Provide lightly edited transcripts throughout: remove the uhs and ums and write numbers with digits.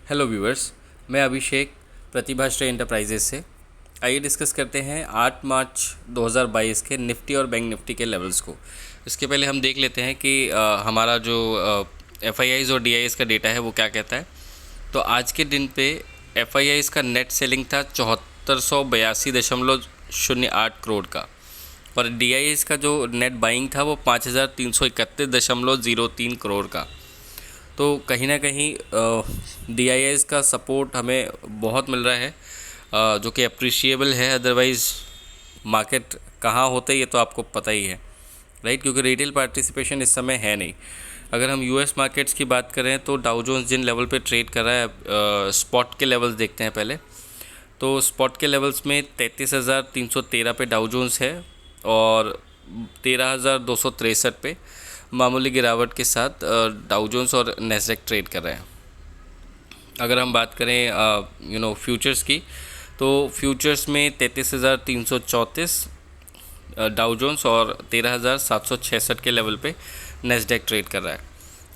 Hello viewers, मैं अभिषेक प्रतिभा Shri enterprises से। आइए डिस्कस करते हैं 8 मार्च 2022 के निफ्टी और बैंक निफ्टी के लेवल्स को। इसके पहले हम देख लेते हैं कि हमारा जो एफआईआईज़ और डीआईएस का डेटा है वो क्या कहता है। तो आज के दिन पे एफआईआईज़ का नेट सेलिंग था 7482.08 करोड़ का, और डीआईएस का जो नेट बाइंग था वो 5331.03 करोड़ का। तो कहीं ना कहीं डीआईएस का सपोर्ट हमें बहुत मिल रहा है, जो कि अप्रिशिएबल है। अदरवाइज़ मार्केट कहाँ होते ये तो आपको पता ही है, राइट, क्योंकि रिटेल पार्टिसिपेशन इस समय है नहीं। अगर हम यूएस मार्केट्स की बात करें तो डाउ जोन्स जिन लेवल पे ट्रेड कर रहा है, स्पॉट के लेवल्स देखते हैं पहले। तो स्पॉट के लेवल्स में 33,313 पे डाउ जोन्स है और 13,263 पे मामूली गिरावट के साथ डाउ जोन्स और नैस्डैक ट्रेड कर रहे हैं। अगर हम बात करें फ्यूचर्स की, तो फ्यूचर्स में 33,334 डाउ जोन्स और 13,766 के लेवल पे नैस्डैक ट्रेड कर रहा है,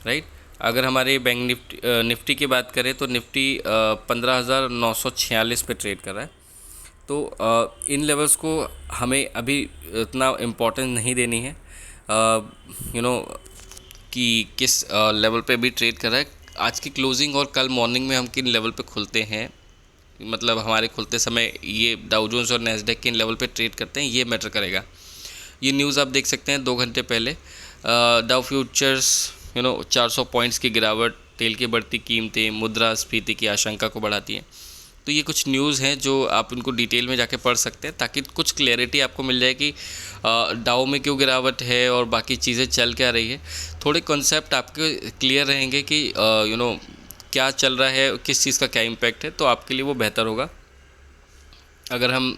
राइट। अगर हमारे बैंक निफ्टी की बात करें तो निफ्टी 15,946 पे ट्रेड कर रहा है। तो इन लेवल्स को हमें अभी इतना इम्पोर्टेंस नहीं देनी है कि किस लेवल पे भी ट्रेड कर रहा है। आज की क्लोजिंग और कल मॉर्निंग में हम किन लेवल पे खुलते हैं, मतलब हमारे खुलते समय ये डाउ जोन्स और नैस्डैक किन लेवल पे ट्रेड करते हैं, ये मैटर करेगा। ये न्यूज़ आप देख सकते हैं 2 घंटे पहले। डाउ फ्यूचर्स 400 पॉइंट्स की गिरावट, तेल की बढ़ती कीमतें मुद्रास्फीति की आशंका को बढ़ाती हैं। तो ये कुछ न्यूज़ हैं जो आप उनको डिटेल में जाके पढ़ सकते हैं, ताकि कुछ क्लैरिटी आपको मिल जाए कि डाउ में क्यों गिरावट है और बाकी चीज़ें चल क्या रही है। थोड़े कॉन्सेप्ट आपके क्लियर रहेंगे कि क्या चल रहा है, किस चीज़ का क्या इम्पैक्ट है, तो आपके लिए वो बेहतर होगा। अगर हम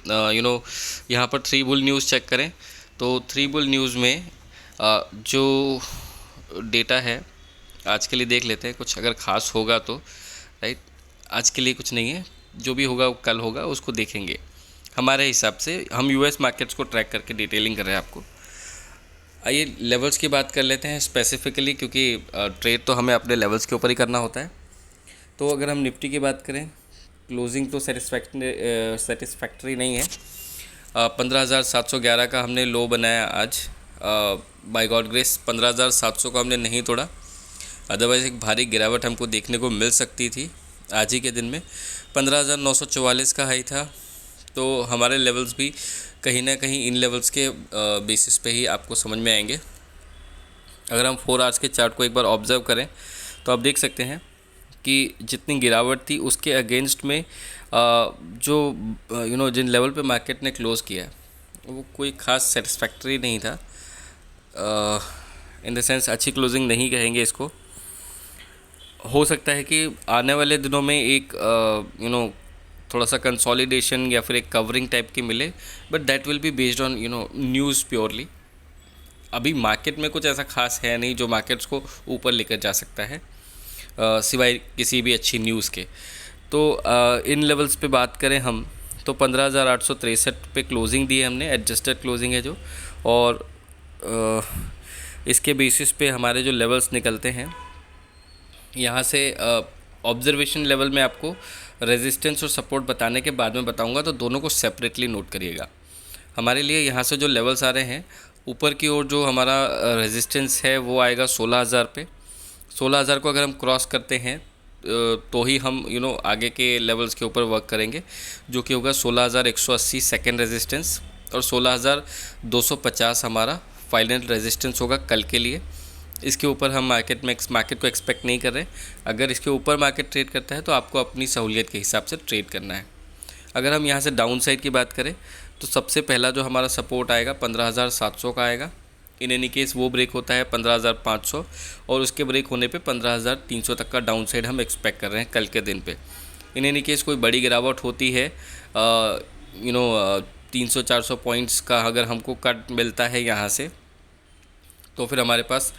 यहाँ पर 3 बुल न्यूज़ चेक करें तो 3 बुल न्यूज़ में जो डेटा है आज के लिए देख लेते हैं। कुछ अगर ख़ास होगा तो, राइट, आज के लिए कुछ नहीं है, जो भी होगा कल होगा, उसको देखेंगे। हमारे हिसाब से हम यूएस मार्केट्स को ट्रैक करके डिटेलिंग कर रहे हैं आपको। आइए लेवल्स की बात कर लेते हैं स्पेसिफिकली, क्योंकि ट्रेड तो हमें अपने लेवल्स के ऊपर ही करना होता है। तो अगर हम निफ्टी की बात करें, क्लोजिंग तो सेटिस्फैक्ट्री नहीं है। 15,711 का हमने लो बनाया आज। बाय गॉड ग्रेस 15,700 को हमने नहीं तोड़ा, अदरवाइज़ एक भारी गिरावट हमको देखने को मिल सकती थी आज ही के दिन में। 15,944 का हाई था। तो हमारे लेवल्स भी कहीं ना कहीं इन लेवल्स के बेसिस पे ही आपको समझ में आएंगे। अगर हम 4 आवर्स के चार्ट को एक बार ऑब्ज़र्व करें तो आप देख सकते हैं कि जितनी गिरावट थी उसके अगेंस्ट में जो जिन लेवल पे मार्केट ने क्लोज़ किया वो कोई ख़ास सेटिस्फैक्ट्री नहीं था। इन द सेंस अच्छी क्लोजिंग नहीं कहेंगे इसको। हो सकता है कि आने वाले दिनों में एक थोड़ा सा कंसोलिडेशन या फिर एक कवरिंग टाइप की मिले, but that will be based on news purely. अभी मार्केट में कुछ ऐसा खास है नहीं जो मार्केट्स को ऊपर लेकर जा सकता है, सिवाय किसी भी अच्छी न्यूज़ के। तो इन लेवल्स पे बात करें हम तो 15,863 पे क्लोजिंग दी है हमने, एडजस्टेड क्लोजिंग है जो, और इसके बेसिस पे हमारे जो लेवल्स निकलते हैं यहाँ से ऑब्जर्वेशन लेवल में आपको रेजिस्टेंस और सपोर्ट बताने के बाद में बताऊंगा, तो दोनों को सेपरेटली नोट करिएगा। हमारे लिए यहाँ से जो लेवल्स आ रहे हैं ऊपर की ओर, जो हमारा रेजिस्टेंस है वो आएगा 16,000 पे। 16,000 को अगर हम क्रॉस करते हैं तो ही हम आगे के लेवल्स के ऊपर वर्क करेंगे, जो कि होगा 16,180 सेकेंड रेजिस्टेंस और 16,250 हमारा फाइनल रेजिस्टेंस होगा कल के लिए। इसके ऊपर हम मार्केट को एक्सपेक्ट नहीं कर रहे। अगर इसके ऊपर मार्केट ट्रेड करता है तो आपको अपनी सहूलियत के हिसाब से ट्रेड करना है। अगर हम यहाँ से डाउन साइड की बात करें तो सबसे पहला जो हमारा सपोर्ट आएगा 15,700 का आएगा। इन एनी केस वो ब्रेक होता है 15,500, और उसके ब्रेक होने पे 15,300 तक का डाउन साइड हम एक्सपेक्ट कर रहे हैं कल के दिन पे। इन एनी केस कोई बड़ी गिरावट होती है 300-400 पॉइंट्स का अगर हमको कट मिलता है यहाँ से, तो फिर हमारे पास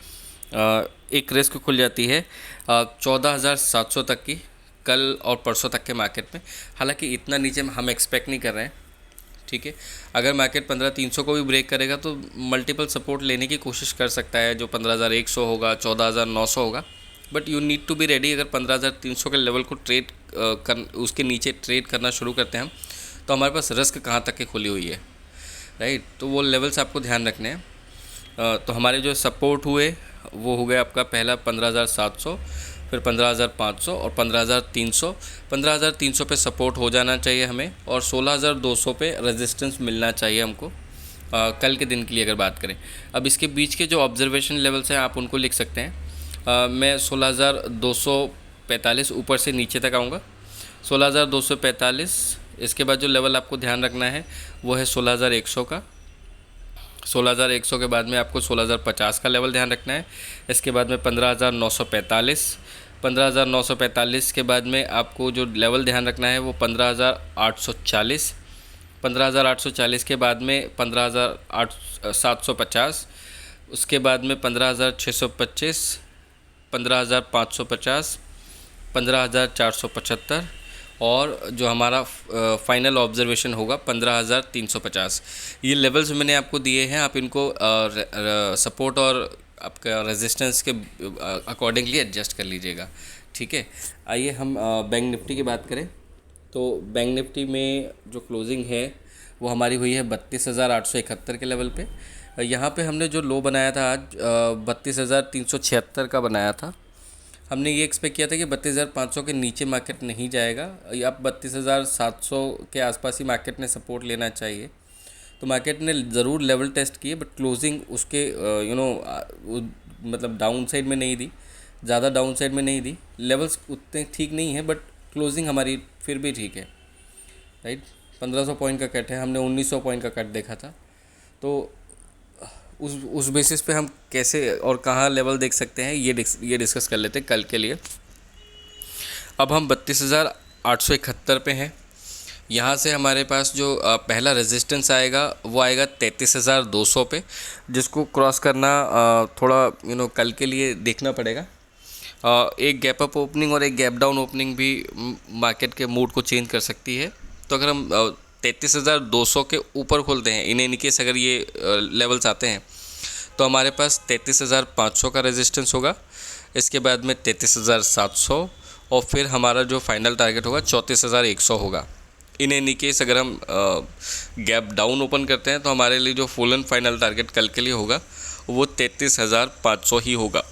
एक रिस्क खुल जाती है 14,700 तक की कल और परसों तक के मार्केट में। हालांकि इतना नीचे हम एक्सपेक्ट नहीं कर रहे हैं, ठीक है। अगर मार्केट 15,300 को भी ब्रेक करेगा तो मल्टीपल सपोर्ट लेने की कोशिश कर सकता है, जो 15,100 होगा, 14,900 होगा, but you need to be ready. अगर 15,300 के लेवल को उसके नीचे ट्रेड करना शुरू करते हैं हम, तो हमारे पास रिस्क कहाँ तक की खुली हुई है, राइट। तो वो लेवल्स आपको ध्यान रखने हैं। तो हमारे जो सपोर्ट हुए वो हो गया आपका पहला 15,700, फिर 15,500 और 15,300। 15,300 पे सपोर्ट हो जाना चाहिए हमें, और 16,200 पे रेजिस्टेंस मिलना चाहिए हमको कल के दिन के लिए अगर बात करें। अब इसके बीच के जो ऑब्जर्वेशन लेवल्स हैं आप उनको लिख सकते हैं। मैं 16,245 ऊपर से नीचे तक आऊँगा, 16,245। इसके बाद जो लेवल आपको ध्यान रखना है वो है 16,100 का। 16,100 के बाद में आपको 16,050 का लेवल ध्यान रखना है। इसके बाद में 15,945। 15,945 के बाद में आपको जो लेवल ध्यान रखना है वो 15,840। 15,840 के बाद में 15,750। उसके बाद में 15,625, 15,550, 15,475 और जो हमारा फाइनल ऑब्जर्वेशन होगा 15,350। ये लेवल्स मैंने आपको दिए हैं, आप इनको सपोर्ट और आपका रेजिस्टेंस के अकॉर्डिंगली एडजस्ट कर लीजिएगा, ठीक है। आइए हम बैंक निफ्टी की बात करें। तो बैंक निफ्टी में जो क्लोजिंग है वो हमारी हुई है 32,871 के लेवल पे। यहाँ पे हमने जो लो बनाया था आज 32,376 का बनाया था। हमने ये एक्सपेक्ट किया था कि 32,500 के नीचे मार्केट नहीं जाएगा, अब 32,700 के आसपास ही मार्केट ने सपोर्ट लेना चाहिए। तो मार्केट ने ज़रूर लेवल टेस्ट किए, बट क्लोजिंग उसके मतलब डाउन साइड में नहीं दी, ज़्यादा डाउन साइड में नहीं दी। लेवल्स उतने ठीक नहीं है, बट क्लोजिंग हमारी फिर भी ठीक है, राइट। 1500 पॉइंट का कट है, हमने 1900 पॉइंट का कट देखा था। तो उस बेसिस पे हम कैसे और कहाँ लेवल देख सकते हैं ये डिस्कस कर लेते हैं कल के लिए। अब हम 32,871 पे हैं। यहाँ से हमारे पास जो पहला रेजिस्टेंस आएगा वो आएगा 33,200 पे, जिसको क्रॉस करना थोड़ा कल के लिए देखना पड़ेगा। एक गैप अप ओपनिंग और एक गैप डाउन ओपनिंग भी मार्केट के मूड को चेंज कर सकती है। तो अगर हम 33,200 के ऊपर खोलते हैं, इन केस अगर ये लेवल्स आते हैं, तो हमारे पास 33,500 का रेजिस्टेंस होगा। इसके बाद में 33,700 और फिर हमारा जो फाइनल टारगेट होगा 34,100 होगा। इन केस अगर हम गैप डाउन ओपन करते हैं तो हमारे लिए जो फुल एंड फाइनल टारगेट कल के लिए होगा वो 33,500 ही होगा।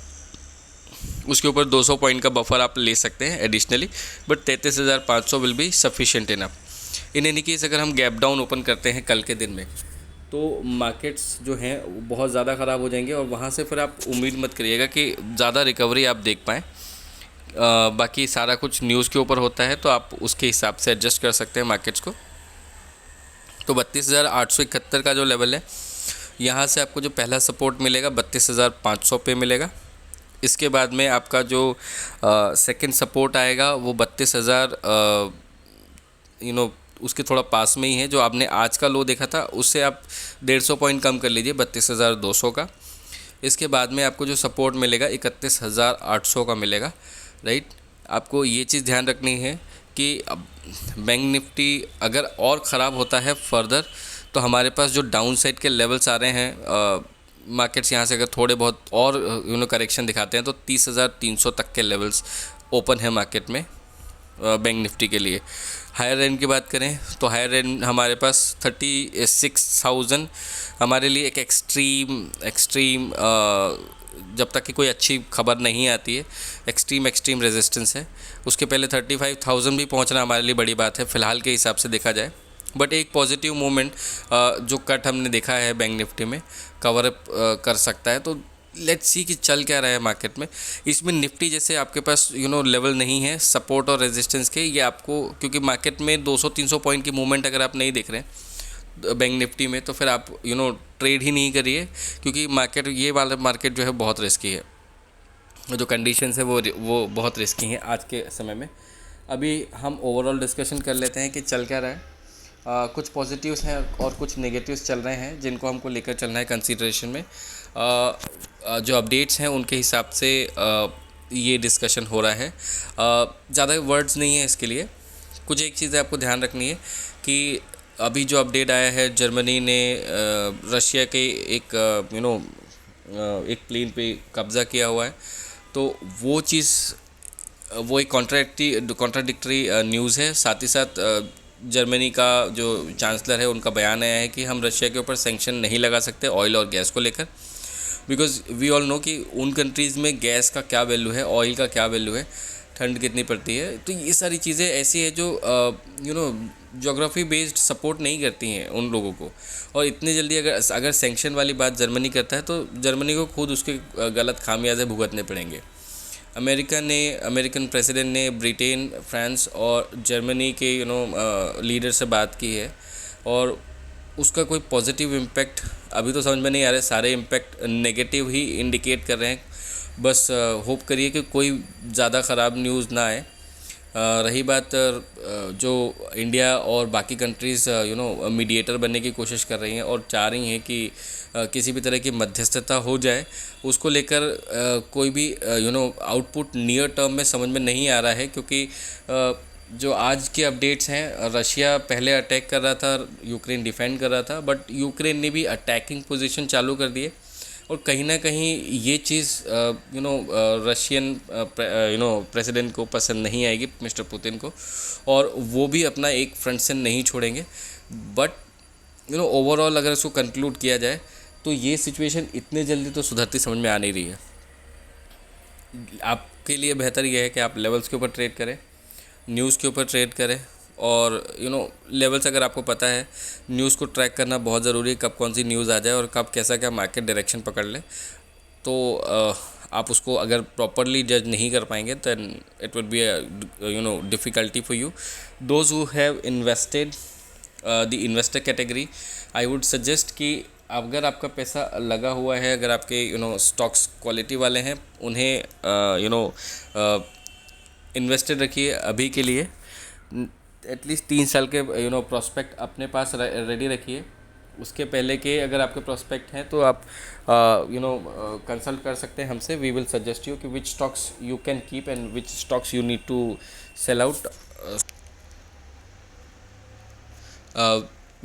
उसके ऊपर 200 पॉइंट का बफर आप ले सकते हैं additionally, but 33,500 will be sufficient enough. In case अगर हम गैप डाउन ओपन करते हैं कल के दिन में, तो मार्केट्स जो हैं बहुत ज़्यादा ख़राब हो जाएंगे, और वहाँ से फिर आप उम्मीद मत करिएगा कि ज़्यादा रिकवरी आप देख पाएँ। बाकी सारा कुछ न्यूज़ के ऊपर होता है, तो आप उसके हिसाब से एडजस्ट कर सकते हैं मार्केट्स को। तो 32,871 का जो लेवल है, यहाँ से आपको जो पहला सपोर्ट मिलेगा 32,500 पे मिलेगा। इसके बाद में आपका जो सेकंड सपोर्ट आएगा वो 32,000 उसके थोड़ा पास में ही है। जो आपने आज का लो देखा था उससे आप 150 पॉइंट कम कर लीजिए, 32,200 का। इसके बाद में आपको जो सपोर्ट मिलेगा 31,800 का मिलेगा, राइट। आपको ये चीज़ ध्यान रखनी है कि अब बैंक निफ्टी अगर और ख़राब होता है फर्दर, तो हमारे पास जो डाउन साइड के लेवल्स आ रहे हैं, मार्केट्स यहाँ से अगर थोड़े बहुत और करेक्शन दिखाते हैं, तो 30,300 तक के लेवल्स ओपन है मार्केट में बैंक निफ्टी के लिए। हायर एंड की बात करें तो हायर एंड हमारे पास 36,000 हमारे लिए एक एक्सट्रीम जब तक कि कोई अच्छी खबर नहीं आती है, एक्सट्रीम रेजिस्टेंस है। उसके पहले 35,000 भी पहुंचना हमारे लिए बड़ी बात है फ़िलहाल के हिसाब से देखा जाए। बट एक पॉजिटिव मूवमेंट जो कट हमने देखा है बैंक निफ्टी में कवर अप कर सकता है। तो लेट्स सी कि चल क्या रहा है मार्केट में। इसमें निफ्टी जैसे आपके पास लेवल नहीं है सपोर्ट और रेजिस्टेंस के, ये आपको, क्योंकि मार्केट में 200-300 पॉइंट की मूवमेंट अगर आप नहीं देख रहे हैं बैंक निफ्टी में, तो फिर आप ट्रेड ही नहीं करिए, क्योंकि मार्केट, ये वाला मार्केट जो है बहुत रिस्की है। जो कंडीशंस है वो बहुत रिस्की हैं आज के समय में। अभी हम ओवरऑल डिस्कशन कर लेते हैं कि चल क्या रहा है। कुछ पॉजिटिव्स हैं और कुछ नेगेटिव्स चल रहे हैं जिनको हमको लेकर चलना है कंसीडरेशन में। जो अपडेट्स हैं उनके हिसाब से ये डिस्कशन हो रहा है। ज़्यादा वर्ड्स नहीं है इसके लिए। कुछ एक चीज़ें आपको ध्यान रखनी है कि अभी जो अपडेट आया है, जर्मनी ने रशिया के एक एक प्लेन पे कब्ज़ा किया हुआ है। तो वो चीज़, वो एक कॉन्ट्राडिक्टरी न्यूज़ है। साथ ही साथ जर्मनी का जो चांसलर है उनका बयान आया है कि हम रशिया के ऊपर सैंक्शन नहीं लगा सकते ऑयल और गैस को लेकर, बिकॉज़ वी ऑल नो कि उन कंट्रीज़ में गैस का क्या वैल्यू है, ऑयल का क्या वैल्यू है, ठंड कितनी पड़ती है। तो ये सारी चीज़ें ऐसी है जो ज्योग्राफी बेस्ड सपोर्ट नहीं करती हैं उन लोगों को। और इतनी जल्दी अगर सैंक्शन वाली बात जर्मनी करता है तो जर्मनी को खुद उसके गलत खामियाजे भुगतने पड़ेंगे। अमेरिकन प्रेसिडेंट ने ब्रिटेन, फ्रांस और जर्मनी के लीडर से बात की है और उसका कोई पॉजिटिव इम्पैक्ट अभी तो समझ में नहीं आ रहा है। सारे इम्पैक्ट नेगेटिव ही इंडिकेट कर रहे हैं। बस होप करिए कि कोई ज़्यादा ख़राब न्यूज़ ना आए। रही बात जो इंडिया और बाकी कंट्रीज़ मीडिएटर बनने की कोशिश कर रही हैं और चाह रही हैं कि किसी भी तरह की मध्यस्थता हो जाए, उसको लेकर कोई भी आउटपुट नियर टर्म में समझ में नहीं आ रहा है। क्योंकि जो आज के अपडेट्स हैं, रशिया पहले अटैक कर रहा था, यूक्रेन डिफेंड कर रहा था, बट यूक्रेन ने भी अटैकिंग पोजीशन चालू कर दिए और कहीं ना कहीं ये चीज़ रशियन प्रेसिडेंट को पसंद नहीं आएगी, मिस्टर पुतिन को, और वो भी अपना एक फ्रंट से नहीं छोड़ेंगे। बट ओवरऑल अगर इसको कंक्लूड किया जाए तो ये सिचुएशन इतने जल्दी तो सुधरती समझ में आ नहीं रही है। आपके लिए बेहतर ये है कि आप लेवल्स के ऊपर ट्रेड करें, न्यूज़ के ऊपर ट्रेड करें और लेवल्स अगर आपको पता है, न्यूज़ को ट्रैक करना बहुत ज़रूरी है, कब कौन सी न्यूज़ आ जाए और कब कैसा क्या मार्केट डायरेक्शन पकड़ ले। तो आप उसको अगर प्रॉपरली जज नहीं कर पाएंगे then it would be difficulty for you. Those who have invested the investor category, I would suggest कि अगर आपका पैसा लगा हुआ है, अगर आपके स्टॉक्स क्वालिटी वाले हैं, उन्हें इन्वेस्टेड रखिए अभी के लिए। एटलीस्ट 3 साल के प्रोस्पेक्ट अपने पास रेडी रखिए। उसके पहले के अगर आपके प्रोस्पेक्ट हैं तो आप कंसल्ट कर सकते हैं हमसे। वी विल सजेस्ट यू कि which stocks you can keep and which stocks you need to sell out,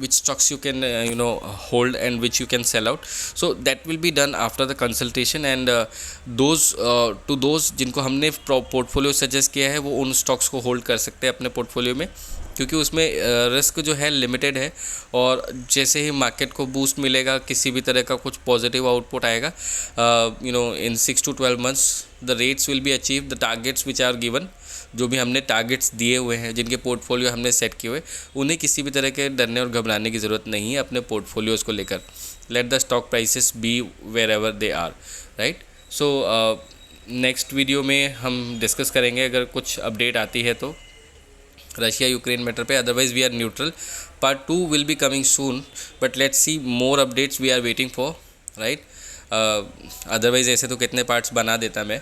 which stocks you can hold and which you can sell out. So that will be done after the consultation and to those जिनको हमने portfolio suggest किया है वो उन stocks को hold कर सकते हैं अपने पोर्टफोलियो में, क्योंकि उसमें रिस्क जो है लिमिटेड है। और जैसे ही मार्केट को बूस्ट मिलेगा, किसी भी तरह का कुछ पॉजिटिव आउटपुट आएगा, in 6 to 12 months the rates will be achieve the targets which are given. जो भी हमने टारगेट्स दिए हुए हैं, जिनके पोर्टफोलियो हमने सेट किए हुए, उन्हें किसी भी तरह के डरने और घबराने की ज़रूरत नहीं है अपने पोर्टफोलियोज़ को लेकर। Let the stock prices be wherever they are, right. So next video में हम डिस्कस करेंगे अगर कुछ अपडेट आती है तो रशिया यूक्रेन मैटर पे। Otherwise we are neutral. Part 2 will be coming soon, but let's see more updates we are waiting for, right. Otherwise ऐसे तो कितने पार्ट्स बना देता मैं,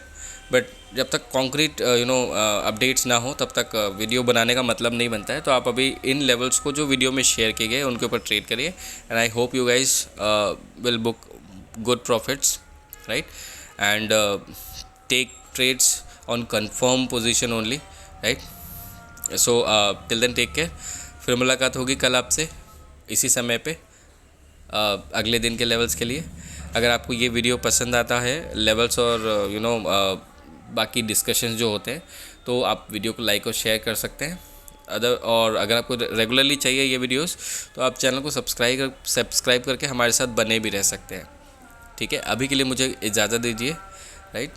बट जब तक कॉन्क्रीट अपडेट्स ना हो तब तक वीडियो बनाने का मतलब नहीं बनता है। तो आप अभी इन लेवल्स को जो वीडियो में शेयर किए गए उनके ऊपर ट्रेड करिए and I hope you guys will book good profits, right, and take trades on confirm position only, right. So till then take care. फिर मुलाकात होगी कल आपसे इसी समय पे अगले दिन के लेवल्स के लिए। अगर आपको ये वीडियो पसंद आता है, लेवल्स और बाकी डिस्कशंस जो होते हैं, तो आप वीडियो को लाइक और शेयर कर सकते हैं। और अगर आपको रेगुलरली चाहिए ये वीडियोस तो आप चैनल को सब्सक्राइब करके हमारे साथ बने भी रह सकते हैं, ठीक है। अभी के लिए मुझे इजाज़त दीजिए, right.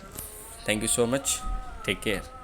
Thank you so much, take care.